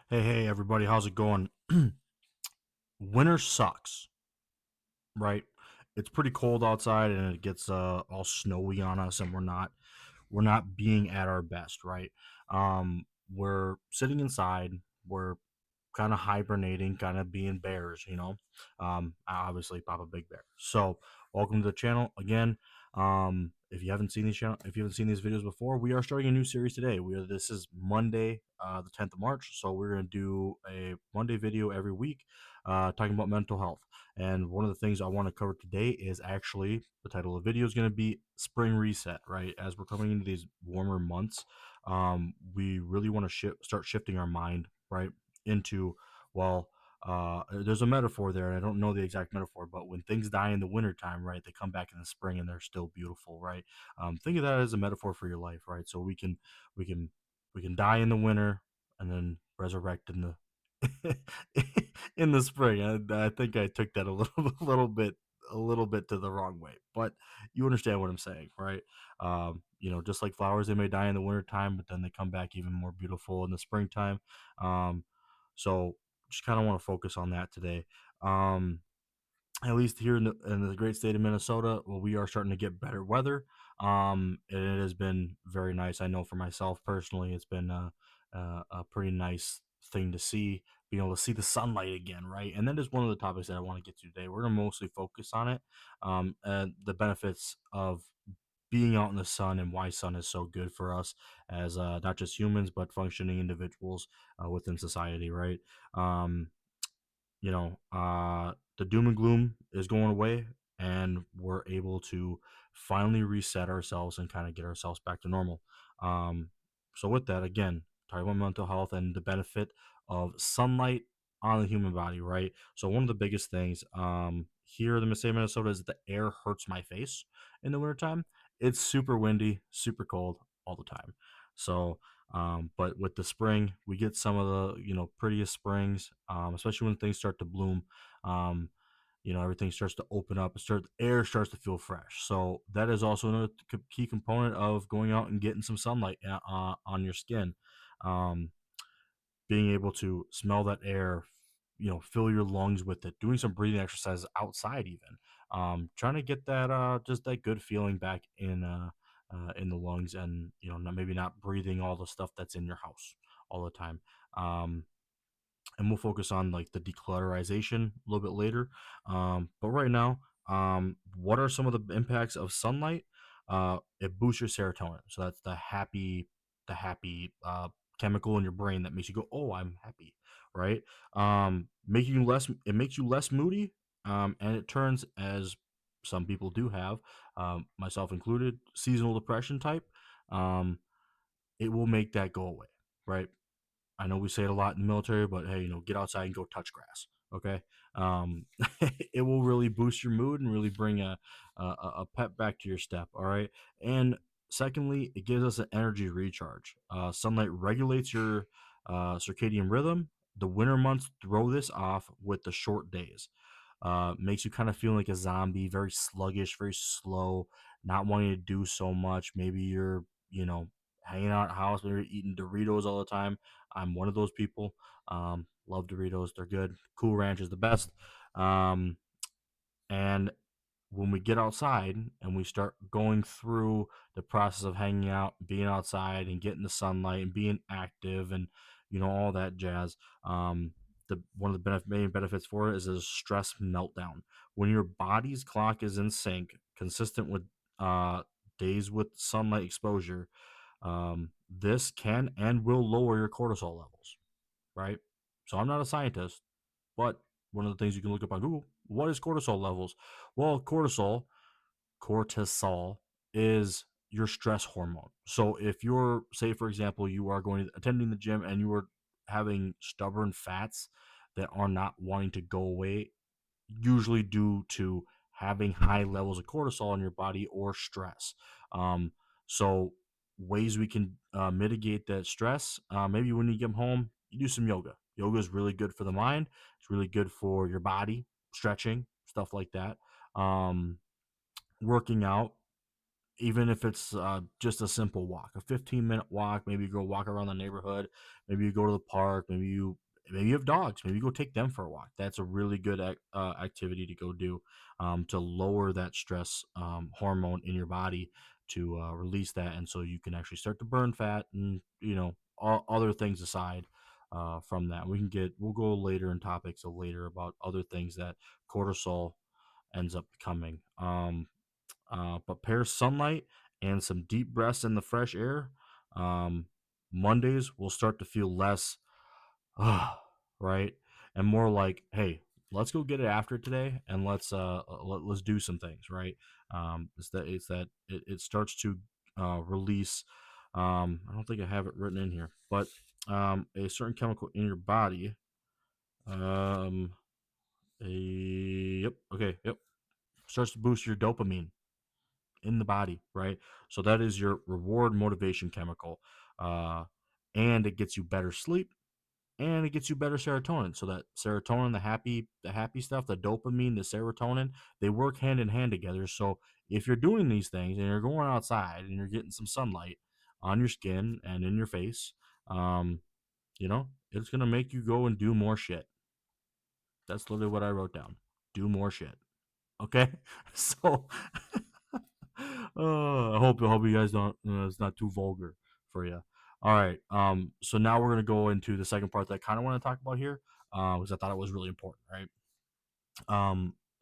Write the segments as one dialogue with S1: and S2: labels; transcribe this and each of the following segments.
S1: Hey, everybody, how's it going? Winter sucks, right? It's pretty cold outside and it gets all snowy on us, and we're not being at our best, right? We're sitting inside, we're kind of hibernating, kind of being bears. Obviously Papa Big Bear. So welcome to the channel again. If you haven't seen these videos before, we are starting a new series today. This is Monday, the 10th of March. So we're gonna do a Monday video every week, talking about mental health. And one of the things I want to cover today is actually the title of the video is going to be Spring Reset, right? As we're coming into these warmer months, we really want to start shifting our mind, right, into, well, there's a metaphor there, and I don't know the exact metaphor, but when things die in the wintertime, right, they come back in the spring and they're still beautiful, right? Think of that as a metaphor for your life, right? So we can we can die in the winter and then resurrect in the in the spring. I think I took that a little bit to the wrong way, but you understand what I'm saying, right? Just like flowers, they may die in the wintertime, but then they come back even more beautiful in the springtime. Um, so just kind of want to focus on that today. Um, at least here in the great state of Minnesota, well, we are starting to get better weather. And it has been very nice. I know for myself personally, it's been a pretty nice thing to see, being able to see the sunlight again, right? And that is one of the topics that I want to get to today. We're going to mostly focus on it, and the benefits of being out in the sun and why sun is so good for us as not just humans, but functioning individuals within society, right? Um, the doom and gloom is going away, and we're able to finally reset ourselves and kind of get ourselves back to normal. um, so with that, again, talking about mental health and the benefit of sunlight on the human body, right? So one of the biggest things here in the state of Minnesota is that the air hurts my face in the wintertime. It's super windy, super cold all the time. So but with the spring, we get some of the prettiest springs, especially when things start to bloom. Um, Everything starts to open up. The air starts to feel fresh. So that is also another key component of going out and getting some sunlight on your skin. Um, Being able to smell that air, fill your lungs with it, doing some breathing exercises outside, even trying to get that just that good feeling back in the lungs, and maybe not breathing all the stuff that's in your house all the time. um, and we'll focus on like the declutterization a little bit later. But right now, what are some of the impacts of sunlight? It boosts your serotonin, so that's the happy chemical in your brain that makes you go, "Oh, I'm happy," right? It makes you less moody, and it turns, as some people do have, myself included, seasonal depression type. Um, it will make that go away, right? I know we say it a lot in the military, but hey, get outside and go touch grass. Okay, um, it will really boost your mood and really bring a pep back to your step. All right, and secondly, it gives us an energy recharge. Sunlight regulates your circadian rhythm. The winter months throw this off with the short days. Makes you kind of feel like a zombie, very sluggish, very slow, not wanting to do so much. Maybe you're, hanging out at the house, maybe you're eating Doritos all the time. I'm one of those people. Love Doritos, they're good. Cool Ranch is the best. Um, and when we get outside and we start going through the process of hanging out, being outside and getting the sunlight and being active and all that jazz, the one of the main benefits for it is a stress meltdown. When your body's clock is in sync, consistent with uh, days with sunlight exposure, this can and will lower your cortisol levels. Right. So I'm not a scientist, but one of the things you can look up on Google, what is cortisol levels? Well, cortisol is your stress hormone. So if you're, say, for example, you are attending the gym and you are having stubborn fats that are not wanting to go away, usually due to having high levels of cortisol in your body or stress. Um, so ways we can mitigate that stress. Maybe when you get home, you do some yoga. Yoga is really good for the mind. It's really good for your body, stretching, stuff like that. Um, Working out, even if it's just a simple walk, a 15-minute walk. Maybe you go walk around the neighborhood. Maybe you go to the park. Maybe you have dogs. Maybe you go take them for a walk. That's a really good activity to go do, to lower that stress hormone in your body, to release that, and so you can actually start to burn fat and all other things aside. From that, we'll go later in topics of later about other things that cortisol ends up becoming. But pair sunlight and some deep breaths in the fresh air. Um, Mondays will start to feel less, right, and more like, hey, let's go get it after today, and let's do some things, right? It starts to release. I don't think I have it written in here, but a certain chemical in your body. Um, yep, okay, yep, starts to boost your dopamine in the body, right? So that is your reward motivation chemical. Uh, and it gets you better sleep and it gets you better serotonin. So that serotonin, the happy stuff, the dopamine, the serotonin, they work hand in hand together. So if you're doing these things and you're going outside and you're getting some sunlight on your skin and in your face, um, it's gonna make you go and do more shit. That's literally what I wrote down. Do more shit. Okay, so I hope you guys don't. It's not too vulgar for you. All right. So now we're gonna go into the second part that I kind of want to talk about here, because I thought it was really important. Right.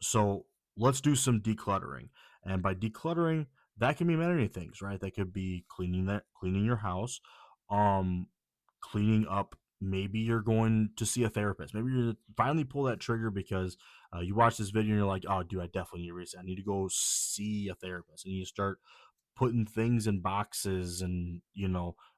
S1: So let's do some decluttering, and by decluttering, that can be many things, right? That could be cleaning your house, um, cleaning up. Maybe you're going to see a therapist. Maybe you finally pull that trigger because you watch this video and you're like, oh, dude, I definitely need to reset. I need to go see a therapist. And you start putting things in boxes and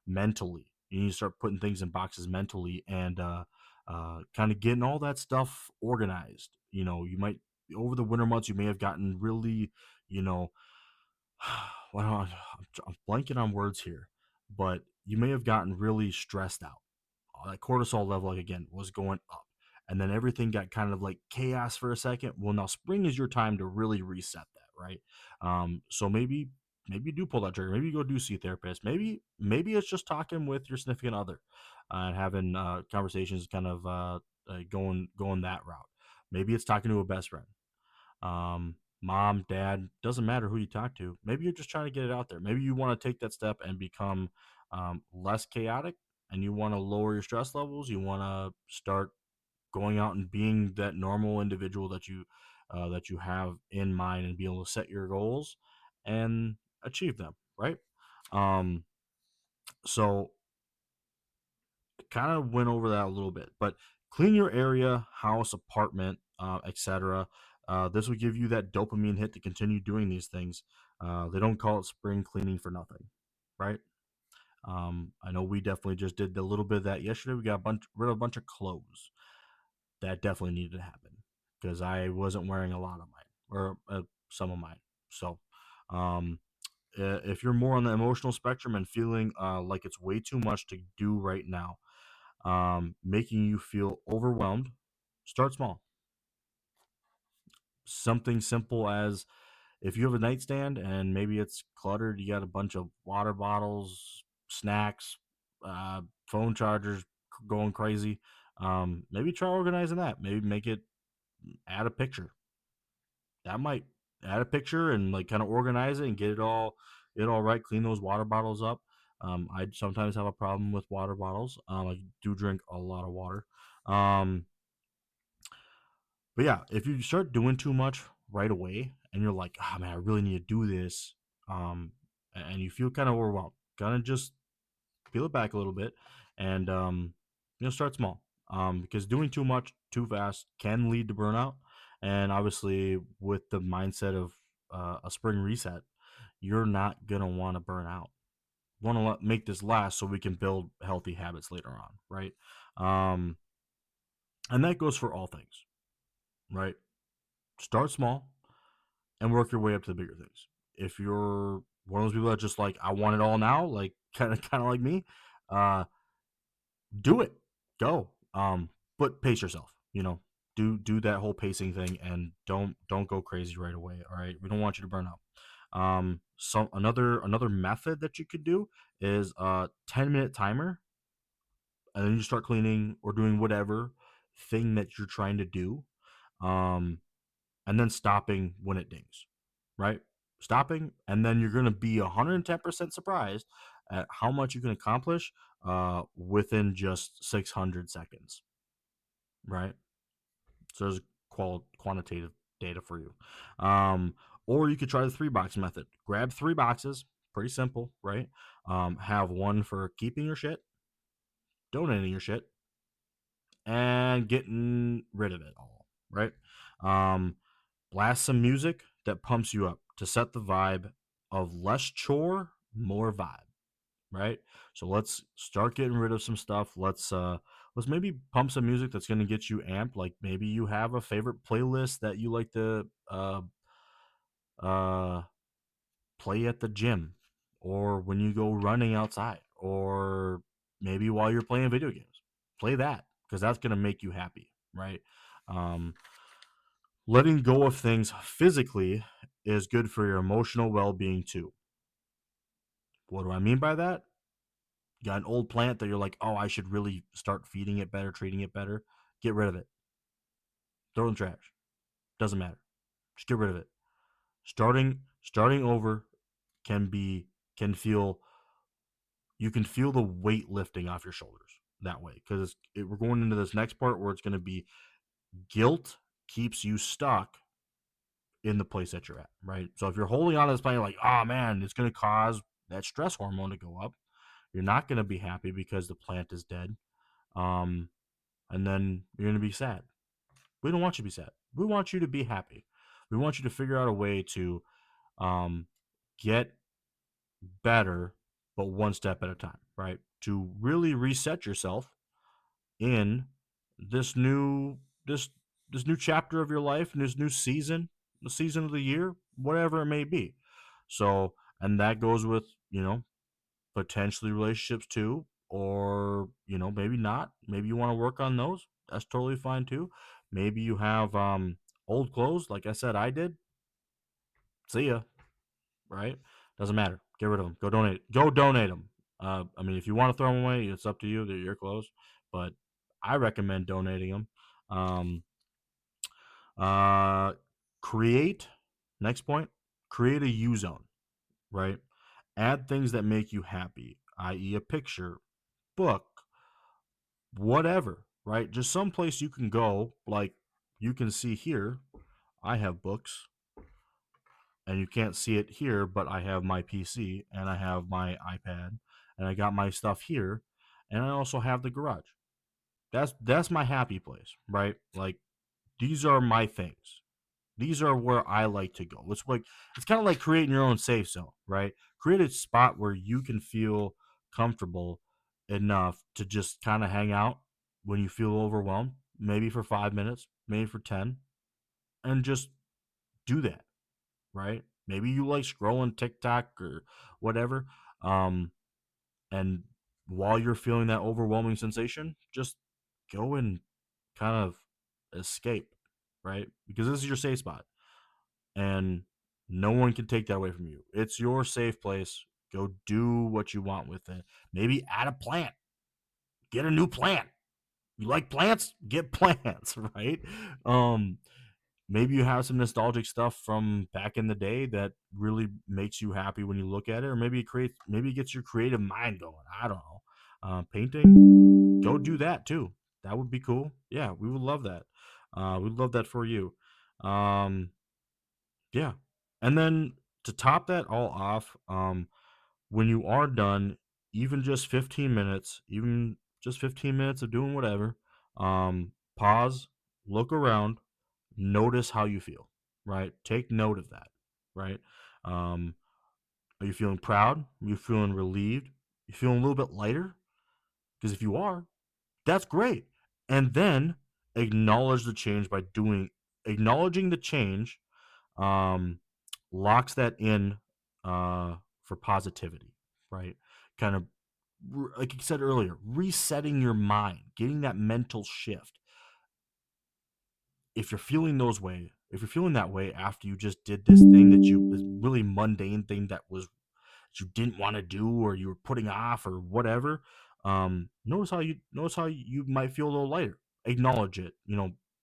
S1: mentally you need to start putting things in boxes mentally and kind of getting all that stuff organized. You might, over the winter months, you may have gotten really, you know well, I'm blanking on words here, but you may have gotten really stressed out. That cortisol level, like, again, was going up, and then everything got kind of like chaos for a second. Well, now spring is your time to really reset that, right? So maybe you do pull that trigger. Maybe you go do see a therapist. Maybe it's just talking with your significant other, and having conversations, kind of going that route. Maybe it's talking to a best friend, mom, dad, doesn't matter who you talk to. Maybe you're just trying to get it out there. Maybe you want to take that step and become less chaotic, and you want to lower your stress levels. You want to start going out and being that normal individual that you have in mind, and be able to set your goals and achieve them, right? Um, so kind of went over that a little bit, but clean your area, house, apartment, etc. This will give you that dopamine hit to continue doing these things. They don't call it spring cleaning for nothing, right? I know we definitely just did a little bit of that yesterday. We got rid of a bunch of clothes. that definitely needed to happen because I wasn't wearing a lot of mine or some of mine. So, um, if you're more on the emotional spectrum and feeling like it's way too much to do right now, making you feel overwhelmed, start small. Something simple as if you have a nightstand and maybe it's cluttered, you got a bunch of water bottles, snacks, phone chargers going crazy. Maybe try organizing that. Maybe make it add a picture. That might add a picture and like kind of organize it and get it all right. Clean those water bottles up. I sometimes have a problem with water bottles. I do drink a lot of water. Um, but yeah, if you start doing too much right away and you're like, oh man, I really need to do this, and you feel kind of overwhelmed, kind of just peel it back a little bit and start small. Because doing too much too fast can lead to burnout. And obviously, with the mindset of a spring reset, you're not gonna want to burn out. Want to make this last so we can build healthy habits later on, right? Um, and that goes for all things, right? Start small and work your way up to the bigger things. If you're one of those people that just like I want it all now, like kind of like me, uh, do it, go. But pace yourself. Do that whole pacing thing and don't go crazy right away. All right, we don't want you to burn out. So another method that you could do is a 10-minute timer, and then you start cleaning or doing whatever thing that you're trying to do. Um, and then stopping when it dings, right? Stopping, and then you're going to be 110% surprised at how much you can accomplish within just 600 seconds, right? So there's quantitative data for you. Or you could try the 3 box method. Grab 3 boxes, pretty simple, right? Have one for keeping your shit, donating your shit, and getting rid of it all, right? Um, Blast some music that pumps you up to set the vibe of less chore, more vibe, right? So let's start getting rid of some stuff. Let's maybe pump some music that's going to get you amped. Like maybe you have a favorite playlist that you like to uh play at the gym or when you go running outside or maybe while you're playing video games. Play that because that's going to make you happy, right? Um Letting go of things physically is good for your emotional well-being too. What do I mean by that? You got an old plant that you're like, oh, I should really start feeding it better, treating it better. Get rid of it. Throw it in the trash. Doesn't matter. Just get rid of it. Starting over can be can feel you can feel the weight lifting off your shoulders that way because we're going into this next part where it's going to be guilt keeps you stuck in the place that you're at, right? So if you're holding on to this plan, you're like, oh man, it's going to cause that stress hormone to go up. You're not going to be happy because the plant is dead. Um, and then you're going to be sad. We don't want you to be sad. We want you to be happy. We want you to figure out a way to um, get better, but one step at a time, right? To really reset yourself in this new this this new chapter of your life and this new season, the season of the year, whatever it may be. So, and that goes with potentially relationships too, or maybe not. Maybe you want to work on those. That's totally fine too. Maybe you have old clothes, like I said, I did. See ya, right? Doesn't matter. Get rid of them. Go donate. Go donate them. I mean, if you want to throw them away, it's up to you. They're your clothes, but I recommend donating them. Um, uh, create. Next point. Create a U zone. Right. Add things that make you happy, i.e., a picture, book, whatever. Right. Just someplace you can go. Like you can see here, I have books and you can't see it here, but I have my PC and I have my iPad and I got my stuff here and I also have the garage. That's my happy place, right? Like these are my things. These are where I like to go. It's kind of like creating your own safe zone, right? Create a spot where you can feel comfortable enough to just kind of hang out when you feel overwhelmed. maybe for 5 minutes, maybe for 10, and just do that, right? Maybe you like scrolling TikTok or whatever. Um, and while you're feeling that overwhelming sensation, just go and kind of escape, right? Because this is your safe spot, and no one can take that away from you. It's your safe place. Go do what you want with it. Maybe add a plant, get a new plant. You like plants? Get plants, right? Um, Maybe you have some nostalgic stuff from back in the day that really makes you happy when you look at it, or maybe it gets your creative mind going. I don't know. Painting, go do that too. That would be cool. Yeah, we would love that. We'd love that for you. Um, yeah, and then to top that all off, when you are done, even just 15 minutes of doing whatever, pause, look around, notice how you feel, right? Take note of that, right? Um, are you feeling proud? Are you feeling relieved? You feeling a little bit lighter? Because if you are, that's great. And then acknowledge the change by acknowledging the change, um, locks that in for positivity, right? Kind of like you said earlier, resetting your mind, getting that mental shift. If you're feeling that way after you just did this really mundane thing that you didn't want to do or you were putting off or whatever, notice how you might feel a little lighter. Acknowledge it.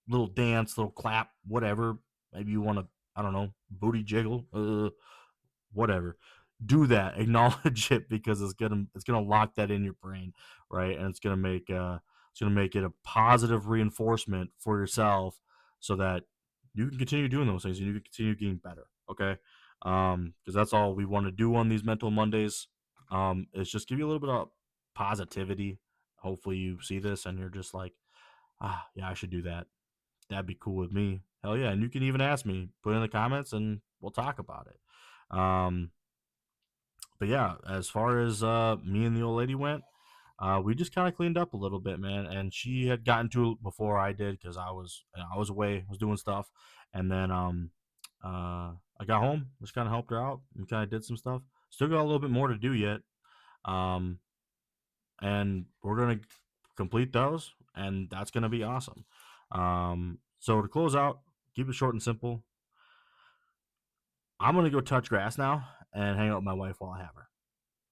S1: Little dance, little clap, whatever. Maybe you want to, I don't know, booty jiggle. Whatever, do that. Acknowledge it, because it's gonna lock that in your brain, right? And it's gonna make it a positive reinforcement for yourself, so that you can continue doing those things and you can continue getting better. Okay. Because that's all we want to do on these mental Mondays. Is just give you a little bit of positivity. Hopefully you see this and you're just like, yeah, I should do that. That'd be cool with me. Hell yeah. And you can even ask me, put it in the comments, and we'll talk about it. But yeah, as far as me and the old lady went, we just kind of cleaned up a little bit, man. And she had gotten to it before I did, because I was away, I was doing stuff, and then I got home, just kind of helped her out and kind of did some stuff. Still got a little bit more to do yet, um, and we're gonna complete those, and that's gonna be awesome. So to close out, keep it short and simple. I'm gonna go touch grass now and hang out with my wife while I have her.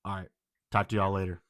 S1: All right, talk to y'all later.